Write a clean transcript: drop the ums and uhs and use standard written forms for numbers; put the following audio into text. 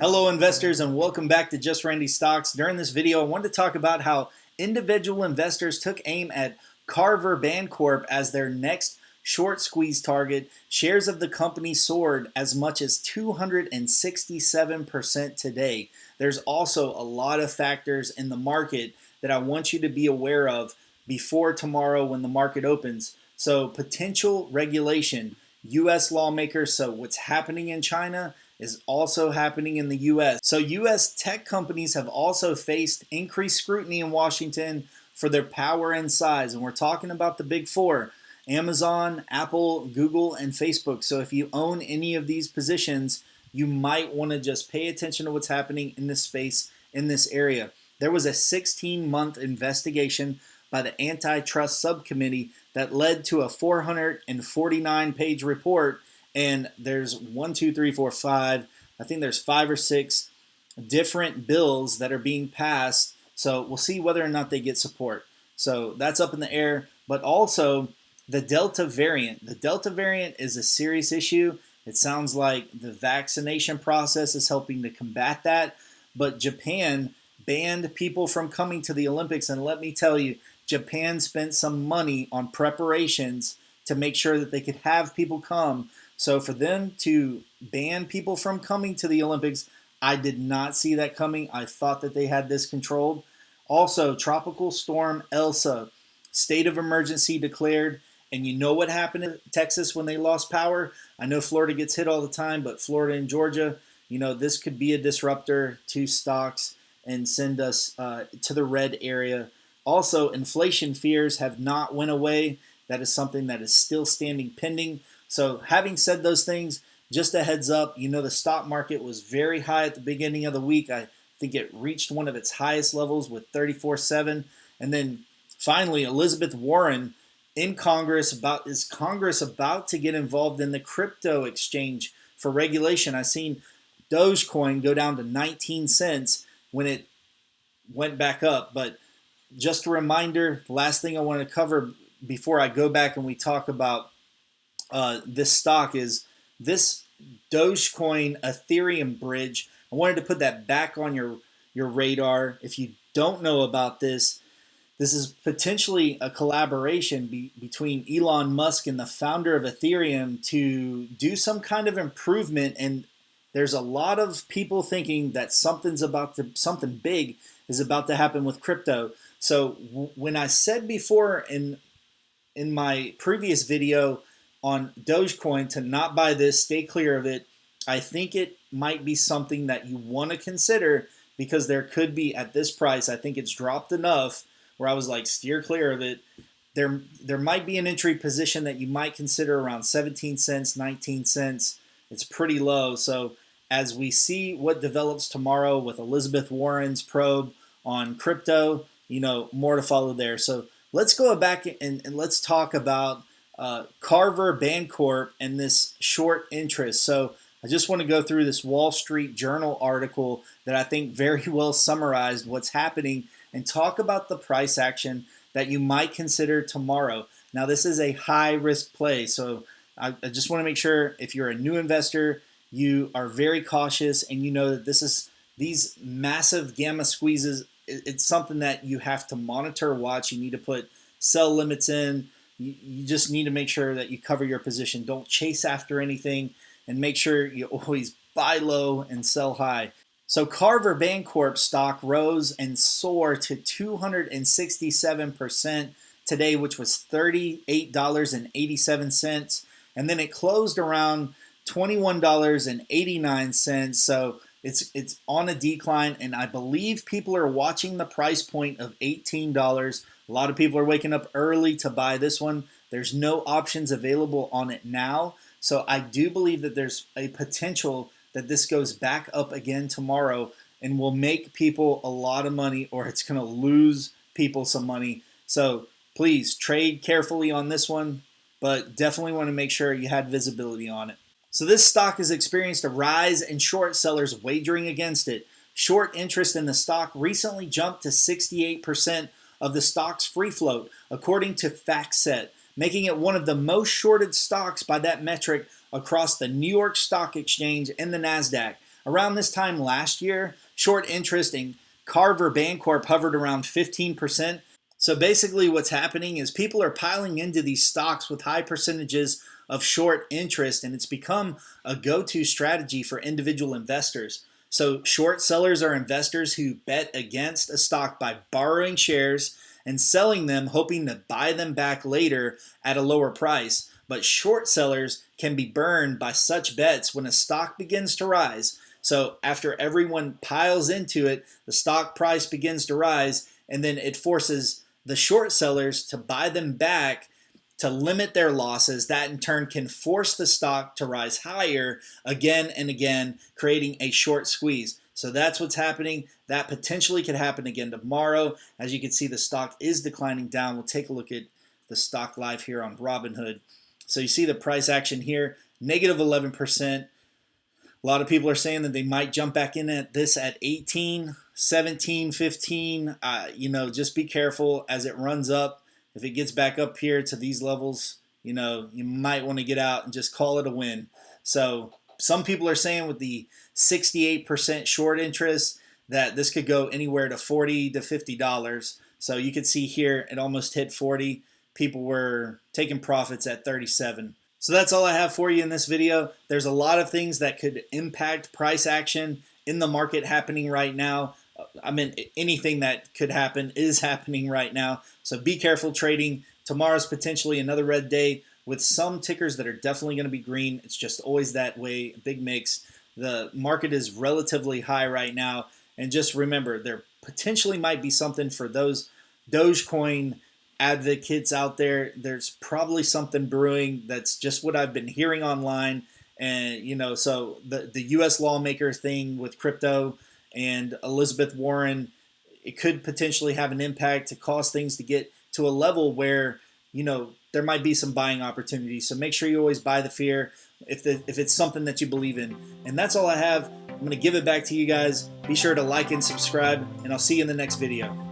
Hello investors and welcome back to Just Randy Stocks. During this video I wanted to talk about how individual investors took aim at Carver Bancorp as their next short squeeze target. Shares of the company soared as much as 267% today. There's also a lot of factors in the market that I want you to be aware of before tomorrow when the market opens. So potential regulation, US lawmakers, so what's happening in China is also happening in the US. So US tech companies have also faced increased scrutiny in Washington for their power and size. And we're talking about the big four: Amazon, Apple, Google, and Facebook. So if you own any of these positions, you might want to just pay attention to what's happening in this space, in this area. There was a 16-month investigation by the Antitrust Subcommittee that led to a 449-page report. And there's 1, 2, 3, 4, 5. I think there's 5 or 6 different bills that are being passed. So we'll see whether or not they get support. So that's up in the air. But also the Delta variant. The Delta variant is a serious issue. It sounds like the vaccination process is helping to combat that. But Japan banned people from coming to the Olympics. And let me tell you, Japan spent some money on preparations to make sure that they could have people come. So for them to ban people from coming to the Olympics, I did not see that coming. I thought that they had this controlled. Also, Tropical Storm Elsa, state of emergency declared. And you know what happened in Texas when they lost power? I know Florida gets hit all the time, but Florida and Georgia, this could be a disruptor to stocks and send us to the red area. Also, inflation fears have not went away. That is something that is still standing pending. So having said those things, just a heads up, the stock market was very high at the beginning of the week. I think it reached one of its highest levels with 34.7. And then finally, Elizabeth Warren in Congress is Congress about to get involved in the crypto exchange for regulation? I seen Dogecoin go down to 19 cents when it went back up. But just a reminder, last thing I want to cover before I go back and we talk about this stock is this Dogecoin Ethereum bridge. I wanted to put that back on your radar. If you don't know about this, this is potentially a collaboration between Elon Musk and the founder of Ethereum to do some kind of improvement. And there's a lot of people thinking that something big is about to happen with crypto. So when I said before in my previous video on Dogecoin to not buy this, stay clear of it, I think it might be something that you want to consider because there could be, at this price, I think it's dropped enough where I was like, steer clear of it. There might be an entry position that you might consider around 17 cents, 19 cents. It's pretty low. So as we see what develops tomorrow with Elizabeth Warren's probe on crypto, more to follow there. So let's go back and let's talk about Carver Bancorp and this short interest. So I just want to go through this Wall Street Journal article that I think very well summarized what's happening and talk about the price action that you might consider tomorrow. Now, this is a high risk play. So I just want to make sure if you're a new investor, you are very cautious and you know that these massive gamma squeezes, it's something that you have to monitor, watch. You need to put sell limits in. You just need to make sure that you cover your position. Don't chase after anything and make sure you always buy low and sell high. So Carver Bancorp stock rose and soared to 267% today, which was $38.87. And then it closed around $21.89. So it's on a decline, and I believe people are watching the price point of $18. A lot of people are waking up early to buy this one. There's no options available on it now. So I do believe that there's a potential that this goes back up again tomorrow and will make people a lot of money, or it's going to lose people some money. So please trade carefully on this one, but definitely want to make sure you had visibility on it. So this stock has experienced a rise in short sellers wagering against it. Short interest in the stock recently jumped to 68% of the stock's free float, according to FactSet, making it one of the most shorted stocks by that metric across the New York Stock Exchange and the Nasdaq. Around this time last year, short interest in Carver Bancorp hovered around 15%. So basically what's happening is people are piling into these stocks with high percentages of short interest, and it's become a go-to strategy for individual investors. So short sellers are investors who bet against a stock by borrowing shares and selling them, hoping to buy them back later at a lower price. But short sellers can be burned by such bets when a stock begins to rise. So after everyone piles into it, the stock price begins to rise, and then it forces the short sellers to buy them back to limit their losses. That in turn can force the stock to rise higher again and again, creating a short squeeze. So that's what's happening. That potentially could happen again tomorrow. As you can see, the stock is declining down. We'll take a look at the stock live here on Robinhood. So you see the price action here, negative 11%. A lot of people are saying that they might jump back in at this at 18, 17, 15. Just be careful as it runs up. If it gets back up here to these levels, you might want to get out and just call it a win. So some people are saying with the 68% short interest that this could go anywhere to $40 to $50. So you can see here it almost hit 40. People were taking profits at 37. So that's all I have for you in this video. There's a lot of things that could impact price action in the market happening right now. I mean, anything that could happen is happening right now. So be careful trading. Tomorrow's potentially another red day with some tickers that are definitely going to be green. It's just always that way, big mix. The market is relatively high right now. And just remember, there potentially might be something for those Dogecoin advocates out there. There's probably something brewing. That's just what I've been hearing online. And, so the U.S. lawmaker thing with crypto and Elizabeth Warren, it could potentially have an impact to cause things to get to a level where, there might be some buying opportunities. So make sure you always buy the fear if it's something that you believe in. And that's all I have. I'm going to give it back to you guys. Be sure to like and subscribe, and I'll see you in the next video.